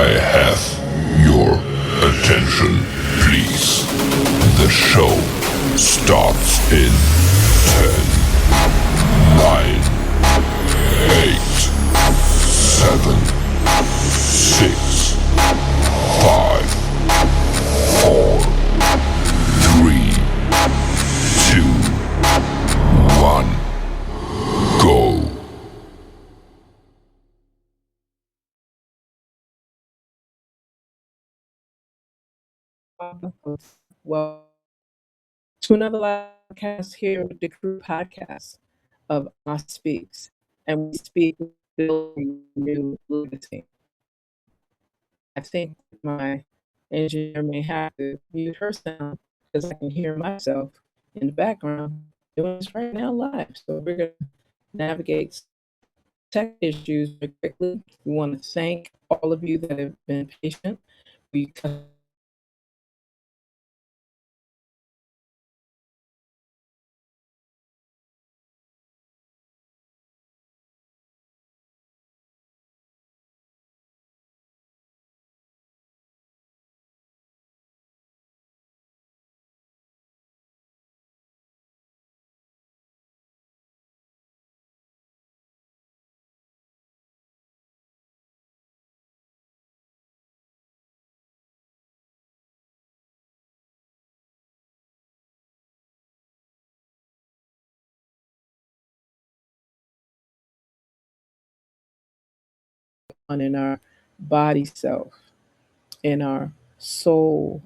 I have your attention, please? The show starts in 10, 9, 8, 7, 6, 5, 4, 3, 2, 1, go. Well, to another podcast here with the Crew Podcast of Us Speaks, and we speak with building new legacy. I think my engineer may have to mute her sound because I can hear myself in the background doing this right now live. So we're going to navigate tech issues very quickly. We want to thank all of you that have been patient. We on in our body self, in our soul.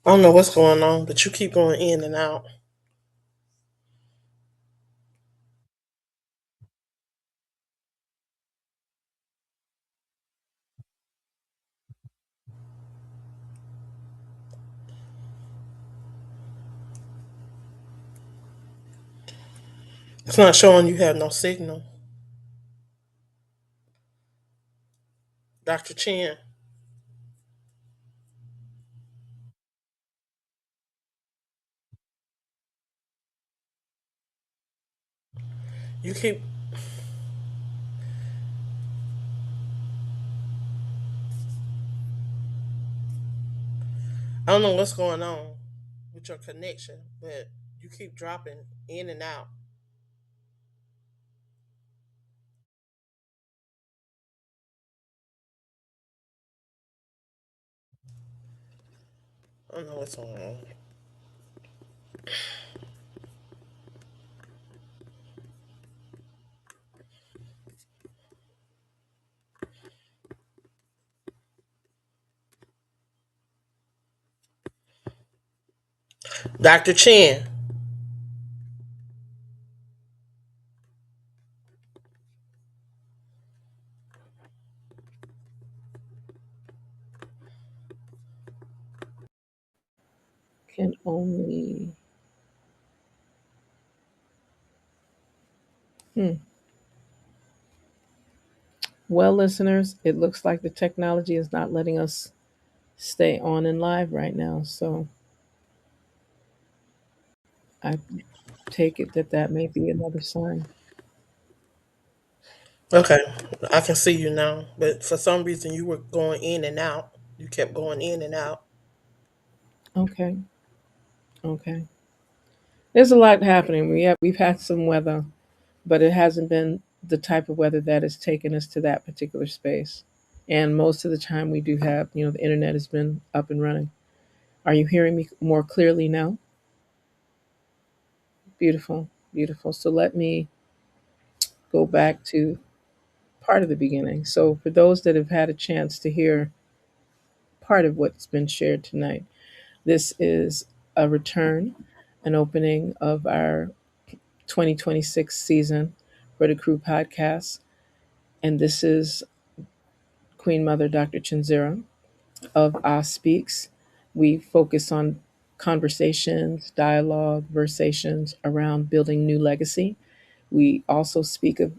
I don't know what's going on, but you keep going in and out. It's not showing you have no signal. Dr. Chen, you keep, I don't know what's going on with your connection, but you keep dropping in and out. I don't know what's going on. Dr. Chen, Can only. Hmm. Well, listeners, it looks like the technology is not letting us stay on and live right now. So I take it that that may be another sign. okay, I can see you now, but for some reason you were going in and out. You kept going in and out. Okay. Okay. There's a lot happening. We've had some weather, but it hasn't been the type of weather that has taken us to that particular space. And most of the time we do have, the internet has been up and running. Are you hearing me more clearly now? Beautiful. Beautiful. So let me go back to part of the beginning. So, for those that have had a chance to hear part of what's been shared tonight, this is a return, an opening of our 2026 season for the Crew Podcast. And this is Queen Mother Dr. ChenziRa of AST Speaks. We focus on conversations, dialogue, versations around building new legacy. We also speak of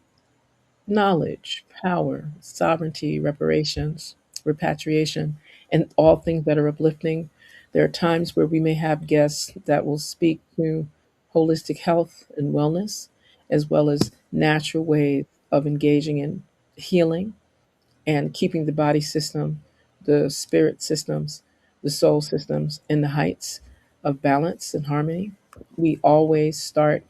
knowledge, power, sovereignty, reparations, repatriation, and all things that are uplifting. There are times where we may have guests that will speak to holistic health and wellness, as well as natural ways of engaging in healing and keeping the body system, the spirit systems, the soul systems in the heights of balance and harmony. We always start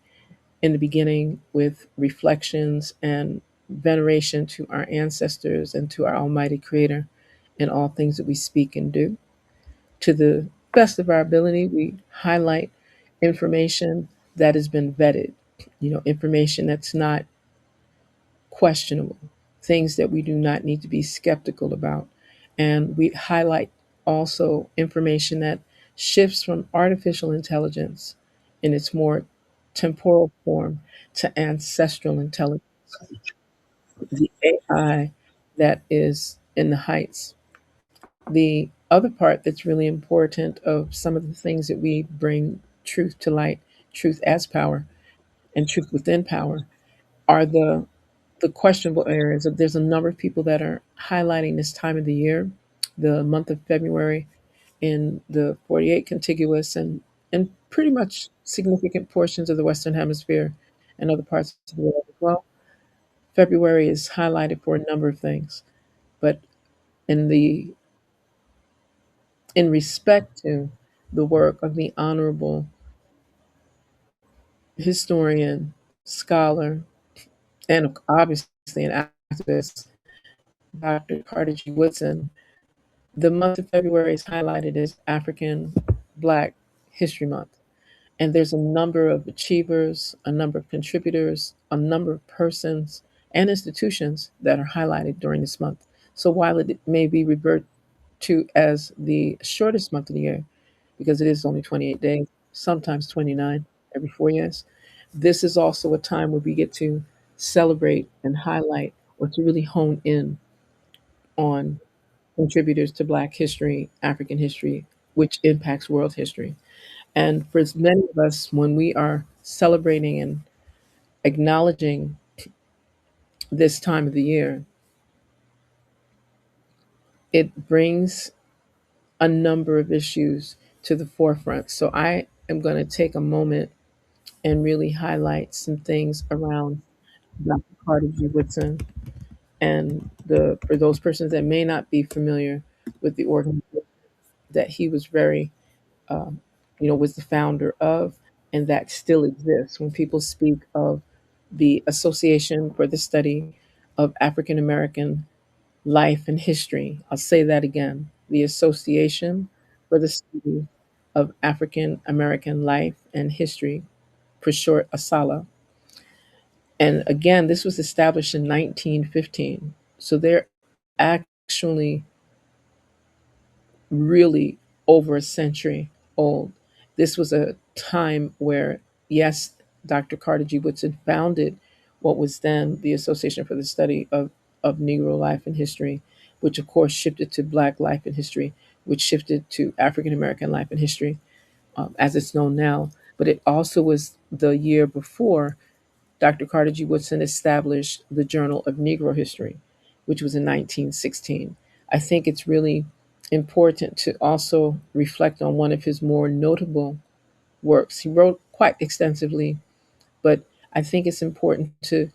in the beginning with reflections and veneration to our ancestors and to our Almighty Creator in all things that we speak and do. To the best of our ability, we highlight information that has been vetted, information that's not questionable, things that we do not need to be skeptical about. And we highlight also information that shifts from artificial intelligence in its more temporal form to ancestral intelligence, the AI that is in the heights. The other part that's really important of some of the things that we bring truth to light, truth as power, and truth within power are the questionable areas. There's a number of people that are highlighting this time of the year, the month of February, in the 48 contiguous and pretty much significant portions of the Western Hemisphere and other parts of the world as well. February is highlighted for a number of things, but in the in respect to the work of the honorable historian, scholar, and obviously an activist, Dr. Carter G. Woodson, the month of February is highlighted as African Black History Month. And there's a number of achievers, a number of contributors, a number of persons and institutions that are highlighted during this month. So while it may be referred to as the shortest month of the year, because it is only 28 days, sometimes 29 every 4 years, this is also a time where we get to celebrate and highlight or to really hone in on contributors to Black history, African history, which impacts world history. And for as many of us, when we are celebrating and acknowledging this time of the year, it brings a number of issues to the forefront. So I am going to take a moment and really highlight some things around Dr. Carter G. Woodson and the for those persons that may not be familiar with the organization that he was very um, was the founder of, and that still exists. When people speak of the Association for the Study of African American Life and History, I'll say that again, the Association for the Study of African American Life and History, for short, ASALA. And again, this was established in 1915. So they're actually really over a century old. This was a time where, yes, Dr. Carter G. Woodson founded what was then the Association for the Study of Negro Life and History, which of course shifted to Black life and history, which shifted to African American life and history as it's known now. But it also was the year before Dr. Carter G. Woodson established the Journal of Negro History, which was in 1916. I think it's really important to also reflect on one of his more notable works. He wrote quite extensively, but I think it's important to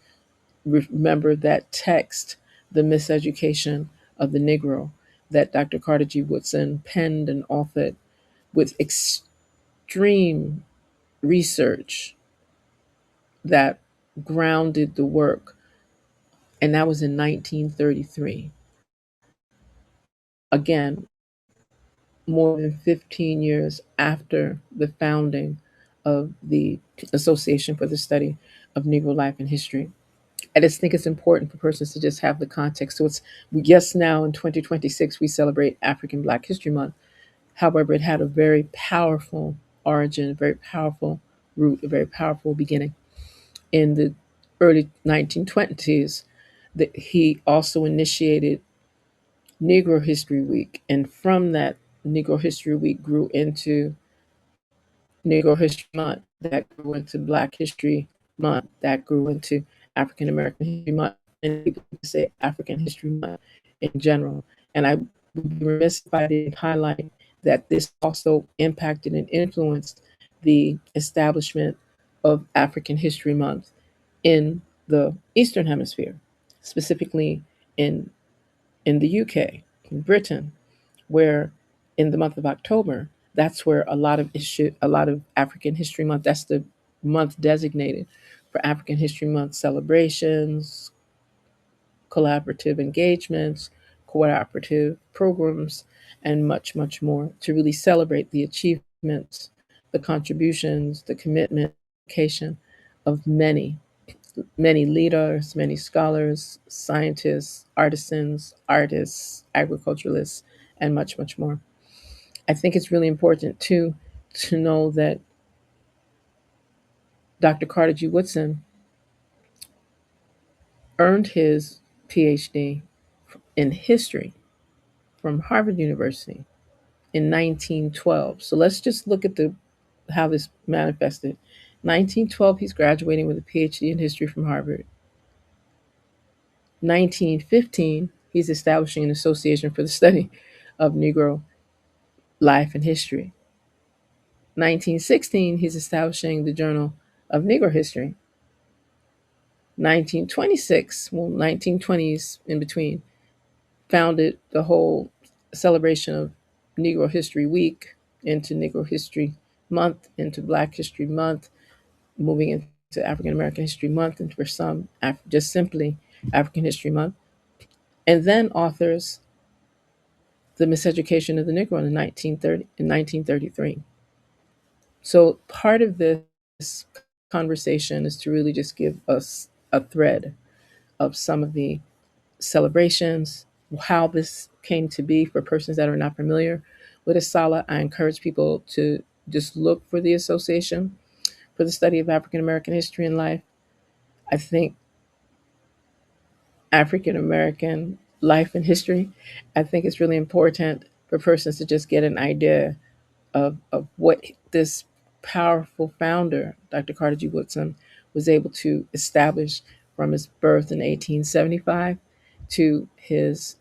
remember that text, The Miseducation of the Negro, that Dr. Carter G. Woodson penned and authored with extreme research that grounded the work, and that was in 1933. Again, more than 15 years after the founding of the Association for the Study of Negro Life and History. I just think it's important for persons to just have the context. So it's, yes, now in 2026 we celebrate African Black History Month. However, it had a very powerful origin, a very powerful root, a very powerful beginning in the early 1920s. That he also initiated Negro History Week, and from that, Negro History Week grew into Negro History Month, that grew into Black History Month, that grew into African American History Month, and people say African History Month in general. And I would be remiss if I didn't highlight that this also impacted and influenced the establishment of African History Month in the Eastern Hemisphere, specifically in the UK, in Britain, where in the month of October, that's where a lot of African History Month, that's the month designated for African History Month celebrations, collaborative engagements, cooperative programs, and much, much more to really celebrate the achievements, the contributions, the commitment, dedication of many leaders, many scholars, scientists, artists, agriculturalists, and much, much more. I think it's really important too to know that Dr. Carter G. Woodson earned his PhD in history from Harvard University in 1912. So let's just look at the how this manifested. 1912, he's graduating with a PhD in history from Harvard. 1915, he's establishing an association for the study of Negro life and history. 1916, he's establishing the Journal of Negro History. 1926, well, 1920s in between, founded the whole celebration of Negro History Week into Negro History Month, into Black History Month, moving into African American History Month, and for some, just simply African History Month. And then authors The Miseducation of the Negro in 1933. So part of this conversation is to really just give us a thread of some of the celebrations, how this came to be for persons that are not familiar with Asala. I encourage people to just look for the Association for the Study of African American History and Life. I think African American life and history, I think it's really important for persons to just get an idea of what this powerful founder, Dr. Carter G. Woodson, was able to establish from his birth in 1875 to his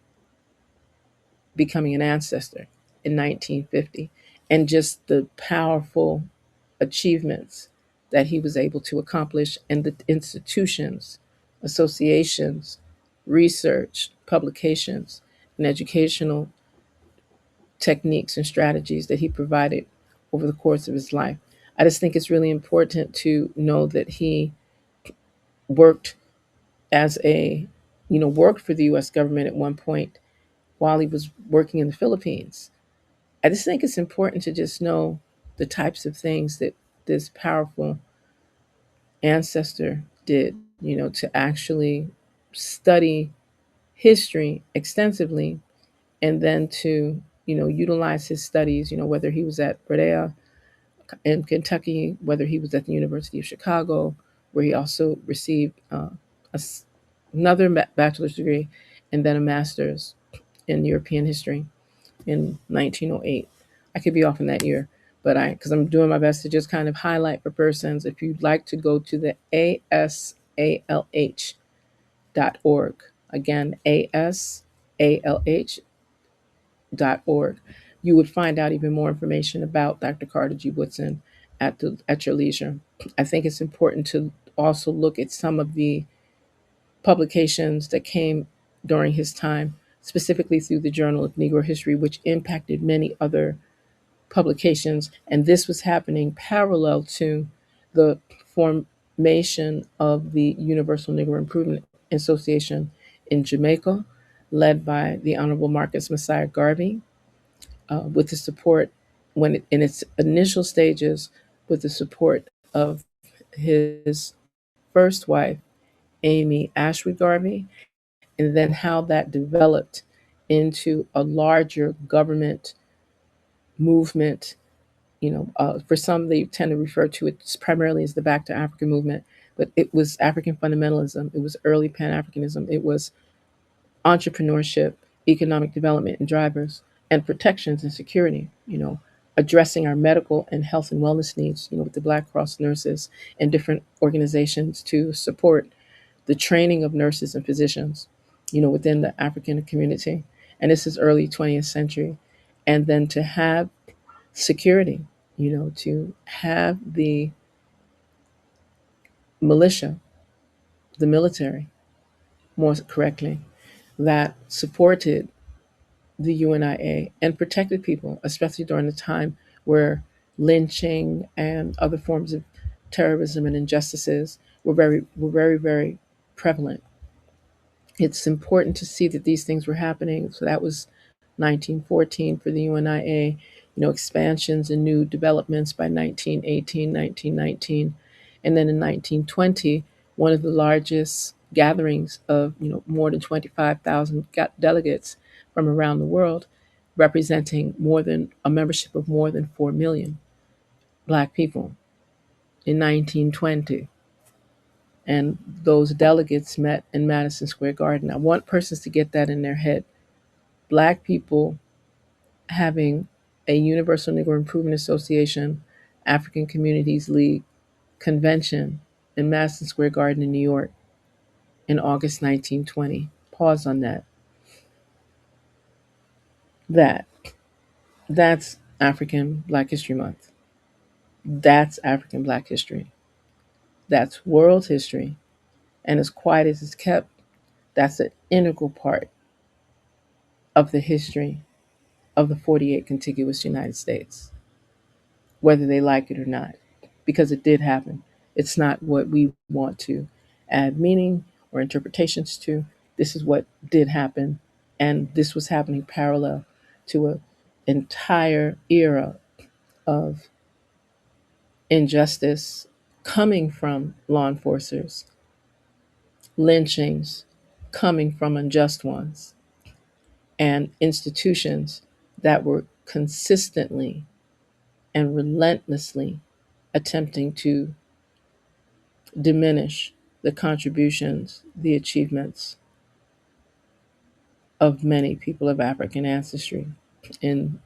becoming an ancestor in 1950, and just the powerful achievements that he was able to accomplish, and the institutions, associations, research, publications, and educational techniques and strategies that he provided over the course of his life. I just think it's really important to know that he worked as a, worked for the US government at one point while he was working in the Philippines. I just think it's important to just know the types of things that this powerful ancestor did, to actually study history extensively, and then to, utilize his studies, whether he was at Bredea in Kentucky, whether he was at the University of Chicago, where he also received a another bachelor's degree and then a master's in European history in 1908. I could be off in that year, but because I'm doing my best to just kind of highlight for persons, if you'd like to go to the ASALH.org, again, ASALH.org, you would find out even more information about Dr. Carter G. Woodson at your leisure. I think it's important to also look at some of the publications that came during his time, specifically through the Journal of Negro History, which impacted many other publications. And this was happening parallel to the formation of the Universal Negro Improvement Association in Jamaica, led by the Honorable Marcus Messiah Garvey, with the support, in its initial stages, with the support of his first wife, Amy Ashwood Garvey, and then how that developed into a larger government movement. For some, they tend to refer to it primarily as the Back to Africa movement, but it was African fundamentalism. It was early Pan Africanism. It was entrepreneurship, economic development and drivers, and protections and security, addressing our medical and health and wellness needs, with the Black Cross nurses and different organizations to support the training of nurses and physicians, within the African community. And this is early 20th century. And then to have security, to have the militia, the military, more correctly, that supported the UNIA and protected people, especially during the time where lynching and other forms of terrorism and injustices were very prevalent. It's important to see that these things were happening. So that was 1914 for the UNIA, expansions and new developments by 1918, 1919. And then in 1920, one of the largest gatherings of, more than 25,000 delegates from around the world, representing more than a membership of more than 4 million Black people in 1920. And those delegates met in Madison Square Garden. I want persons to get that in their head. Black people having a Universal Negro Improvement Association, African Communities League convention in Madison Square Garden in New York in August 1920. Pause on that. That that's African Black History Month. That's African Black history. That's world history. And as quiet as it's kept, that's an integral part of the history of the 48 contiguous United States, whether they like it or not, because it did happen. It's not what we want to add meaning or interpretations to. This is what did happen, and this was happening parallel to an entire era of injustice coming from law enforcers, lynchings coming from unjust ones, and institutions that were consistently and relentlessly attempting to diminish the contributions, the achievements of many people of African ancestry in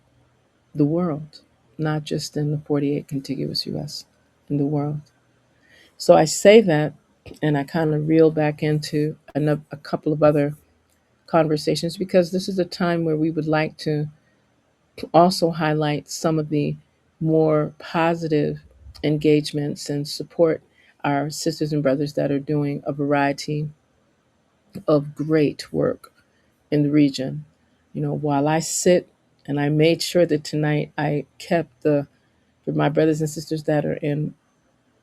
the world, not just in the 48 contiguous US, in the world. So I say that, and I kind of reel back into a couple of other conversations, because this is a time where we would like to also highlight some of the more positive engagements and support our sisters and brothers that are doing a variety of great work in the region. While I sit, and I made sure that tonight I kept for my brothers and sisters that are in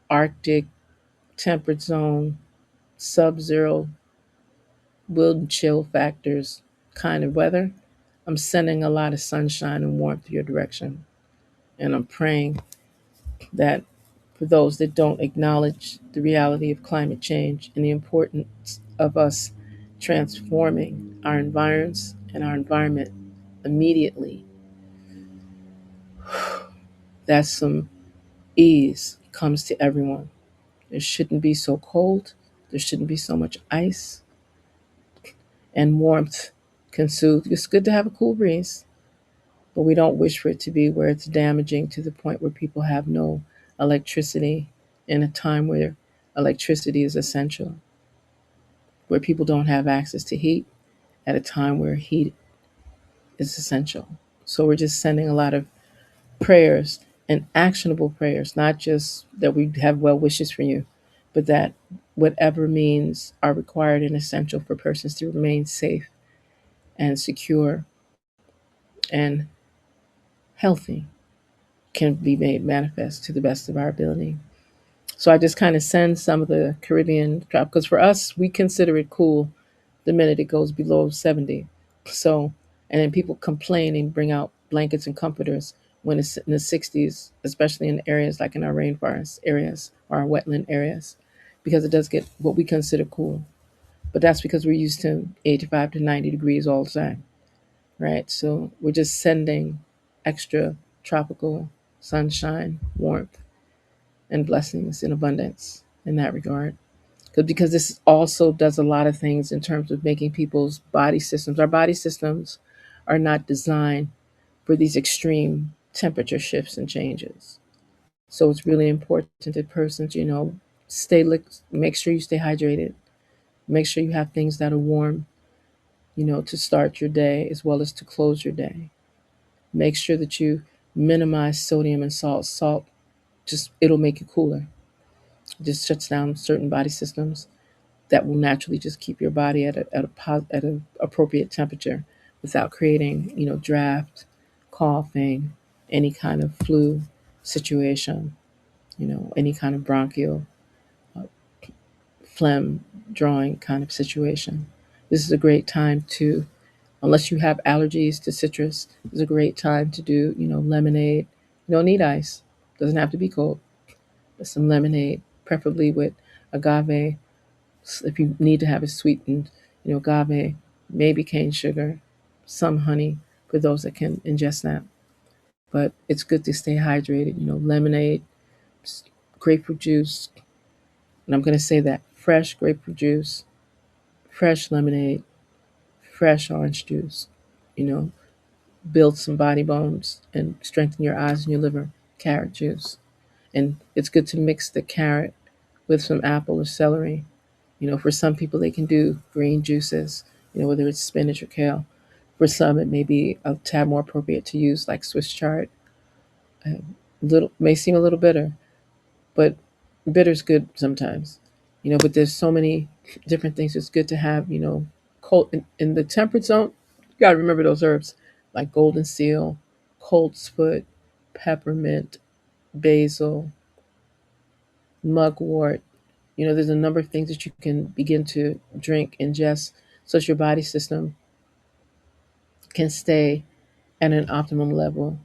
Arctic, temperate zone, sub-zero, wind chill factors kind of weather, I'm sending a lot of sunshine and warmth your direction. And I'm praying that for those that don't acknowledge the reality of climate change and the importance of us transforming our environs and our environment immediately, that some ease comes to everyone. There shouldn't be so cold. There shouldn't be so much ice, and warmth can soothe. It's good to have a cool breeze, but we don't wish for it to be where it's damaging to the point where people have no electricity in a time where electricity is essential, where people don't have access to heat at a time where heat is essential. So we're just sending a lot of prayers and actionable prayers, not just that we have well wishes for you, but that whatever means are required and essential for persons to remain safe and secure and healthy can be made manifest to the best of our ability. So I just kind of send some of the Caribbean drop, because for us, we consider it cool the minute it goes below 70. So, and then people complain and bring out blankets and comforters when it's in the 60s, especially in areas like in our rainforest areas or our wetland areas, because it does get what we consider cool. But that's because we're used to 85 to 90 degrees all the time, right? So we're just sending extra tropical sunshine, warmth, and blessings in abundance in that regard. Because this also does a lot of things in terms of making people's body systems. Our body systems are not designed for these extreme temperature shifts and changes. So it's really important that persons, make sure you stay hydrated. Make sure you have things that are warm, to start your day as well as to close your day. Make sure that you minimize sodium and salt. Salt just it'll make you cooler. It just shuts down certain body systems that will naturally just keep your body at a appropriate temperature without creating, draft, coughing, any kind of flu situation, any kind of bronchial phlegm drawing kind of situation. This is a great time to, unless you have allergies to citrus, this is a great time to do, lemonade. You don't need ice. Doesn't have to be cold. But some lemonade, preferably with agave. If you need to have it sweetened, agave, maybe cane sugar, some honey for those that can ingest that. But it's good to stay hydrated. Lemonade, grapefruit juice, and I'm going to say that fresh grapefruit juice, fresh lemonade, fresh orange juice. You know, build some body bones and strengthen your eyes and your liver. Carrot juice, and it's good to mix the carrot with some apple or celery. For some people, they can do green juices, whether it's spinach or kale. For some, it may be a tad more appropriate to use like Swiss chard. Little may seem a little bitter, but bitter's good sometimes. But there's so many different things. It's good to have, cold in the temperate zone. You gotta remember those herbs like golden seal, colt's foot, peppermint, basil, mugwort. There's a number of things that you can begin to drink, ingest, so that your body system can stay at an optimum level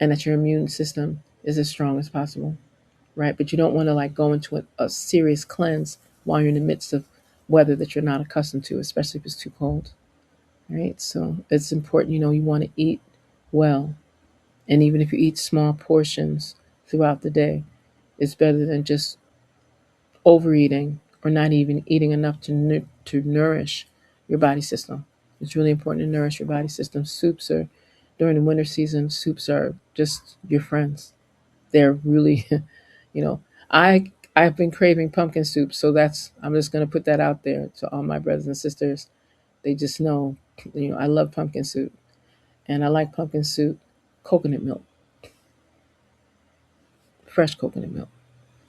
and that your immune system is as strong as possible, right? But you don't want to like go into a serious cleanse while you're in the midst of weather that you're not accustomed to, especially if it's too cold, right? So it's important, you want to eat well. And even if you eat small portions throughout the day, it's better than just overeating or not even eating enough to nourish your body system. It's really important to nourish your body system. Soups are during the winter season. Soups are just your friends. They're really, you know, I I've been craving pumpkin soup, so that's I'm just gonna put that out there to all my brothers and sisters. They just know, I love pumpkin soup, and I like pumpkin soup, coconut milk, fresh coconut milk.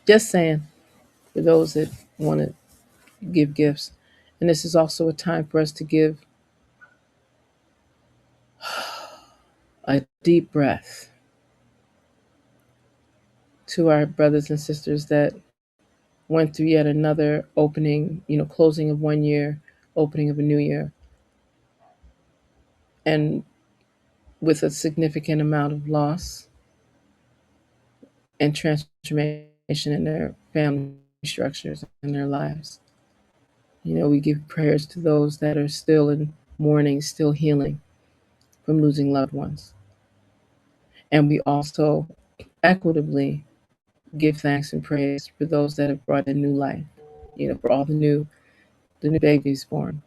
Just saying for those that want to give gifts. And this is also a time for us to give a deep breath to our brothers and sisters that went through yet another opening, closing of one year, opening of a new year, and with a significant amount of loss and transformation in their family structures and their lives. We give prayers to those that are still in mourning, still healing from losing loved ones. And we also equitably give thanks and praise for those that have brought in new life, for all the new babies born,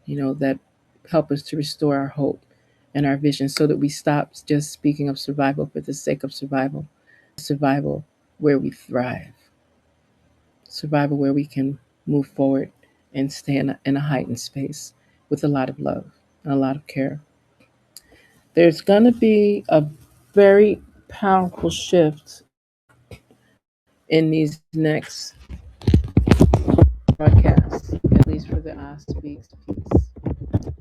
that help us to restore our hope and our vision so that we stop just speaking of survival for the sake of survival. Survival where we thrive, survival where we can move forward and stay in a heightened space with a lot of love and a lot of care. There's going to be a very powerful shift in these next broadcasts, at least for the I Speaks piece,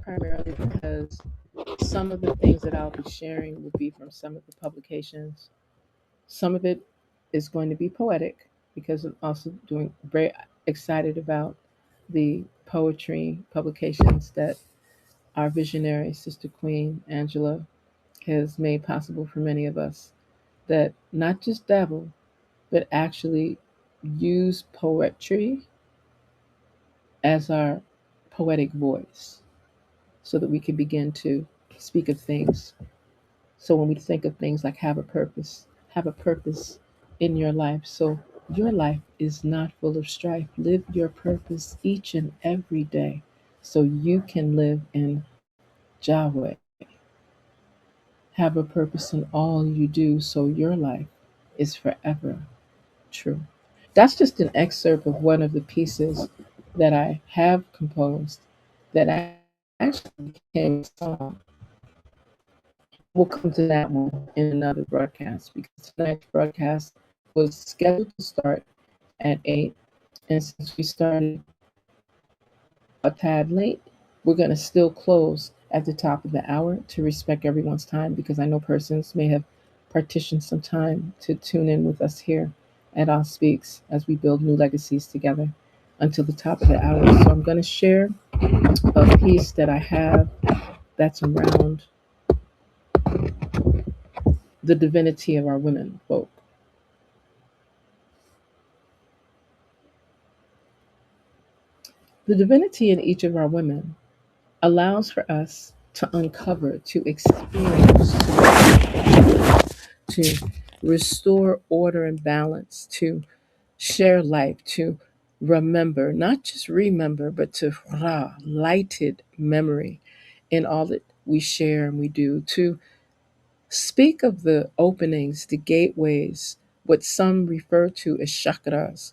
primarily because some of the things that I'll be sharing will be from some of the publications. Some of it is going to be poetic because I'm also doing very excited about the poetry publications that our visionary sister queen Angela has made possible for many of us that not just dabble but actually use poetry as our poetic voice so that we can begin to speak of things. So when we think of things like have a purpose in your life. So your life is not full of strife. Live your purpose each and every day so you can live in Yahweh. Have a purpose in all you do so your life is forever true. That's just an excerpt of one of the pieces that I have composed that actually became a song. We'll come to that one in another broadcast because tonight's broadcast was scheduled to start at 8. And since we started a tad late, we're going to still close at the top of the hour to respect everyone's time because I know persons may have partitioned some time to tune in with us here at All Speaks as we build new legacies together until the top of the hour. So I'm going to share a piece that I have that's around the divinity of our women folk. The divinity in each of our women allows for us to uncover, to experience, to restore order and balance, to share life, to remember, not just remember, but to lighted memory in all that we share and we do, to speak of the openings, the gateways, what some refer to as chakras,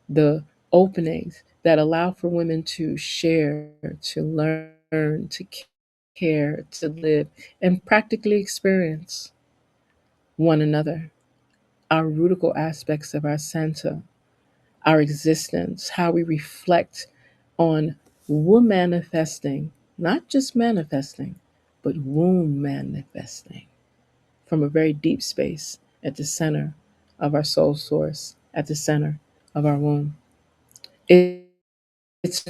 the openings that allow for women to share, to learn, to care, to live, and practically experience one another, our rutical aspects of our center, our existence, how we reflect on womb manifesting, not just manifesting, but womb manifesting from a very deep space at the center of our soul source, at the center of our womb. It's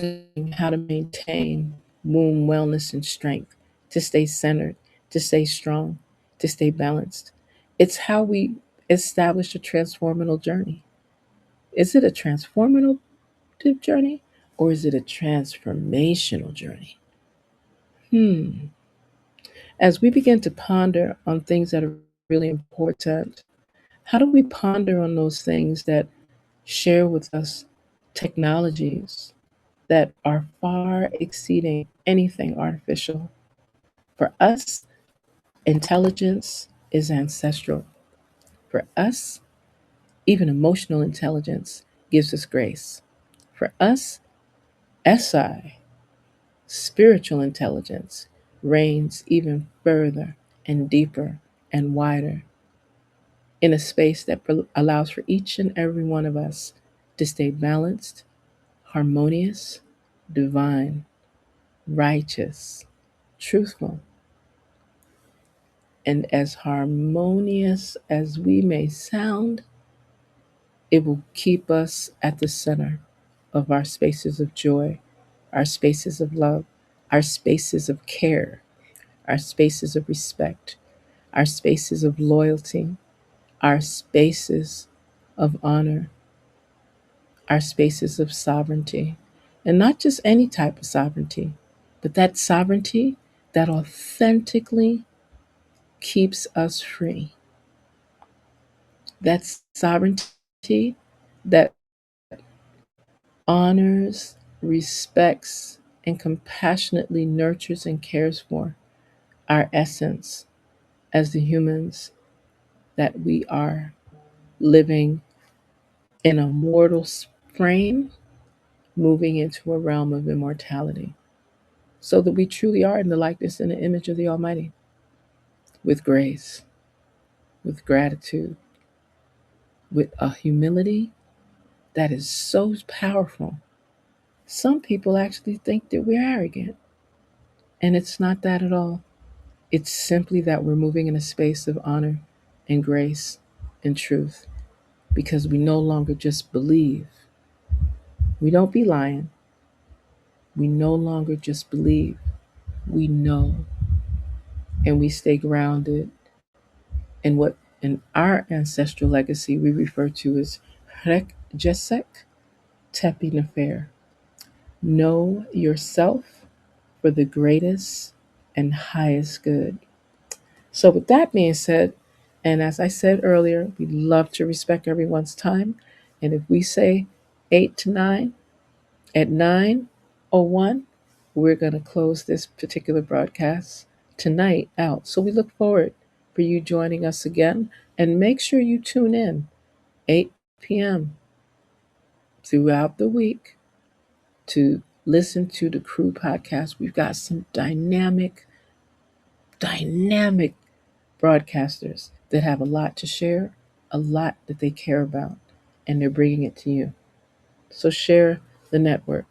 how to maintain womb wellness and strength, to stay centered, to stay strong, to stay balanced. It's how we establish a transformational journey. Is it a transformative journey or is it a transformational journey? Hmm. As we begin to ponder on things that are really important, how do we ponder on those things that share with us technologies that are far exceeding anything artificial? For us, intelligence is ancestral. For us, even emotional intelligence gives us grace. For us, SI, spiritual intelligence, reigns even further and deeper and wider in a space that allows for each and every one of us to stay balanced, harmonious, divine, righteous, truthful, and as harmonious as we may sound, it will keep us at the center of our spaces of joy, our spaces of love, our spaces of care, our spaces of respect, our spaces of loyalty, our spaces of honor, our spaces of sovereignty. And not just any type of sovereignty, but that sovereignty that authentically keeps us free. That sovereignty that honors, respects, and compassionately nurtures and cares for our essence as the humans that we are living in a mortal frame, moving into a realm of immortality, so that we truly are in the likeness and the image of the Almighty, with grace, with gratitude, with a humility that is so powerful. Some people actually think that we're arrogant, and it's not that at all. It's simply that we're moving in a space of honor and grace and truth because we no longer just believe. We don't be lying. We no longer just believe. We know, and we stay grounded in what in our ancestral legacy we refer to as Jesek Tepi Nefer, Know yourself for the greatest and highest good. So, with that being said, and as I said earlier, we love to respect everyone's time. And if we say 8 to 9, at 9:01, we're going to close this particular broadcast tonight out. So we look forward for you joining us again. And make sure you tune in 8 p.m. throughout the week to listen to the Crew podcast. We've got some dynamic broadcasters that have a lot to share, a lot that they care about, and they're bringing it to you. So share the network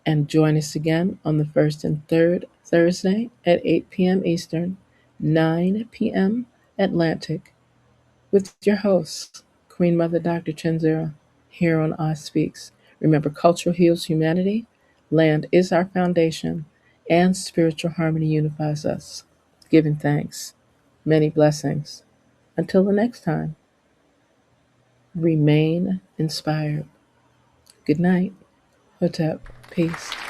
and join us again on the first and third Thursday at 8 p.m. Eastern, 9 p.m. Atlantic, with your host, Queen Mother Dr. ChenziRa, here on I Speaks. Remember, culture heals humanity, land is our foundation, and spiritual harmony unifies us. Giving thanks. Many blessings. Until the next time, remain inspired. Good night. Hotep. Peace.